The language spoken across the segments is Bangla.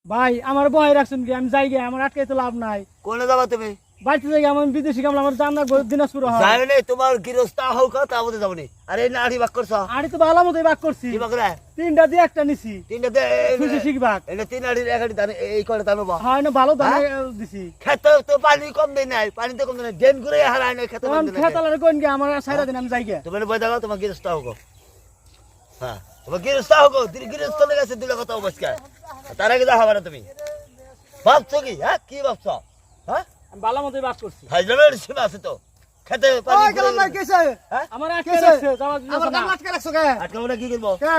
ভাই আমার বহাই রাখছেন কি আমি যাই গে আমার আটকে তো লাভ নাই কোনে যাবা তুমি বাড়িতে যাই আমার বিদেশি কামলা আমার জানা দিনাজপুর হয় যাই নে তোমার গৃহস্থা হোক তা বলতে যাবো নি আরে এই নাড়ি বাক করছ আড়ি তো ভালো মতোই বাক করছি কি বাকরা তিনটা দিয়ে একটা নিছি তিনটা দে খুশি শিখবাক এটা তিন আড়ি এক আড়ি দানে এই করে দানো বা হয় না ভালো দানা দিছি খেতে তো পানি কম দেই নাই পানি তো কম দেই নাই ডেন করে হারায় নাই খেতে তখন বান্ধে নাই খেতালার কোন কি আমার সাইরা দিন আমি যাই গে তুমি বই দাও তোমার গৃহস্থা হোক হ্যাঁ তোমার গৃহস্থা হোক গৃহস্থ লেগে আছে দুলা কথা অবস্থা তার আগে যা হবে না তুমি ভাবছো কি হ্যাঁ কি ভাবছো হ্যাঁ আমি ভালো মতোই বাক করছি হাইজবের সীমা আছে তো খেতে পানি ওই গেলাম ভাই কিসে আমার আটকে রাখছে যাওয়া আমার না কাম আটকে রাখছো কে আটকে আমরা কি করবো কে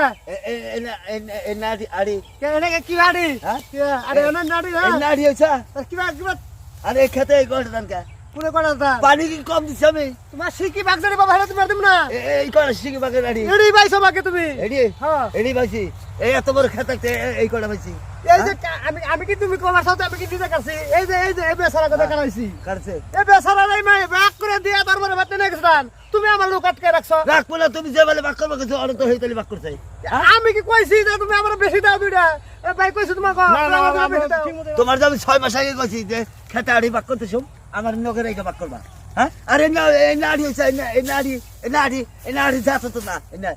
এই নাড়ি আড়ি কে এটা কি বাড়ি হ্যাঁ কে আরে না নাড়ি এই নাড়ি হইছা কি কি আরে খেতে গড় দান কা পুরো কোড়া দা পানি কি কম দিছ আমি তোমার শিকি বাগজারি বাবা হেলে তুমি দিম না এই করে শিখি বাকে নাড়ি এড়ি বাইছো বাকে তুমি এডি হ্যাঁ এডি ভাইছি এই এত বড় খেতে এই করে ভাইছি এই যে আমি কি তুমি কমার সাথে আমি কি দিতে কাছি এই যে এই বেচারা কথা কারাইছি কারছে এই বেচারা নাই মাই ব্যাক করে দিয়া তারপরে বাতে নাই গেছান তুমি আমার লোক আটকে রাখছো রাখবো না তুমি যে বলে বাক করবে কিছু অর তো হইতালি বাক করছে আমি কি কইছি যে তুমি আমার বেশি দাও দুইটা এ ভাই কইছি তোমার না না আমি ঠিক মতো তোমার যে আমি 6 মাস আগে কইছি যে খেতে আড়ি বাক করতে শুম আমার নগরে এইটা বাক করবা হ্যাঁ আরে না এই নাড়ি হইছে এই নাড়ি যাচ্ছে তো না এই না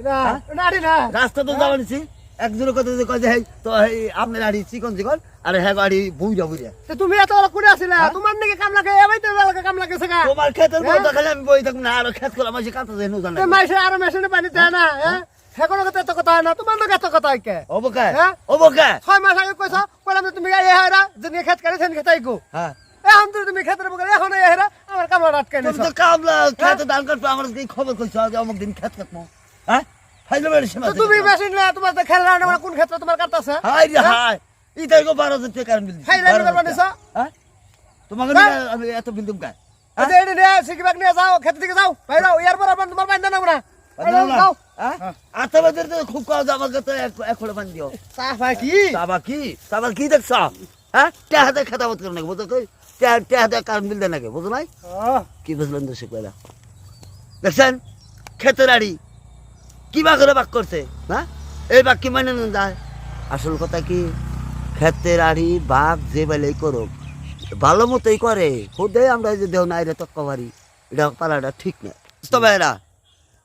না নাড়ি না রাস্তা তো যাওয়ানিছি একজনের কথা যে কয় যে হেই তো এই আপনার আড়ি চিকন চিকন আর হ্যাঁ আড়ি বুইরা বুইরা তো তুমি এত বড় কোনে আছিলা তোমার নাকি কাম লাগে এবাই তো লাগে কাম লাগে সেগা তোমার ক্ষেতের মধ্যে দেখালে আমি বই থাকবো না আর ক্ষেত খোলা মাঝে কাঁথা যেন জানা তো মাইসে আর মেশিনে পানি দেয় না হ্যাঁ হেকোনো কথা এত কথা হয় না তোমার লোক এত কথা কে অবকা হ্যাঁ? অবকা 6 মাস আগে কইছো কইলাম যে তুমি এই হায়রা যে খেত করে সেন খেতাই গো হ্যাঁ এখন তো তুমি খেতের বগলে এখন এই হায়রা আমার কামলা আটকে তুমি নিছো তো কামলা খেতে দান করতে আমার কি খবর কইছো যে অমুক দিন খেত কাটমো হ্যাঁ ফাইলে বের সীমা তো তুমি মেশিন না তোমার তো খেলা না কোন ক্ষেত্রে তোমার কাটতাছে হাই রে হাই ইতাই গো 12000 টাকা কারণ বিল ফাইলে করবা নিছো হ্যাঁ তোমাকে আমি এত বিল দুম কা আচ্ছা এডি নে সিকিবাক নিয়ে যাও খেতে দিকে যাও ভাইরা ইয়ার পর আবার তোমার বাইন্দা না না যাও আচ্ছা বাজার তো খুব কাজ আমাকে তো এক খোলা বান দিও সাফা কি সাবা কি দেখছ হ্যাঁ টেহাতে খেতাবত করে নাকি বুঝো কই টেহাতে কারণ বিল দেয় নাকি বুঝো নাই কি বুঝলেন তো শিখলা দেখছেন খেতের আড়ি কি বা করে বাক করছে হ্যাঁ এই বাক কি মানে না যায় আসল কথা কি খেতের আড়ি বাঘ যে বেলেই করুক ভালো মতোই করে খুদে আমরা যে দেহ নাই রে তক্ক পারি এটা পালাটা ঠিক না তবে এরা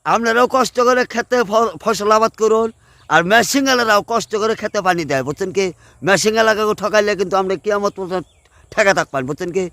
আপনারাও কষ্ট করে খেতে ফসল আবাদ করুন আর মেশিনওয়ালারাও কষ্ট করে খেতে পানি দেয় বুঝছেন কি মেশিনওয়ালাকে ঠকাইলে কিন্তু আমরা কিয়ামত পর্যন্ত ঠেকা থাকবেন বুঝছেন কি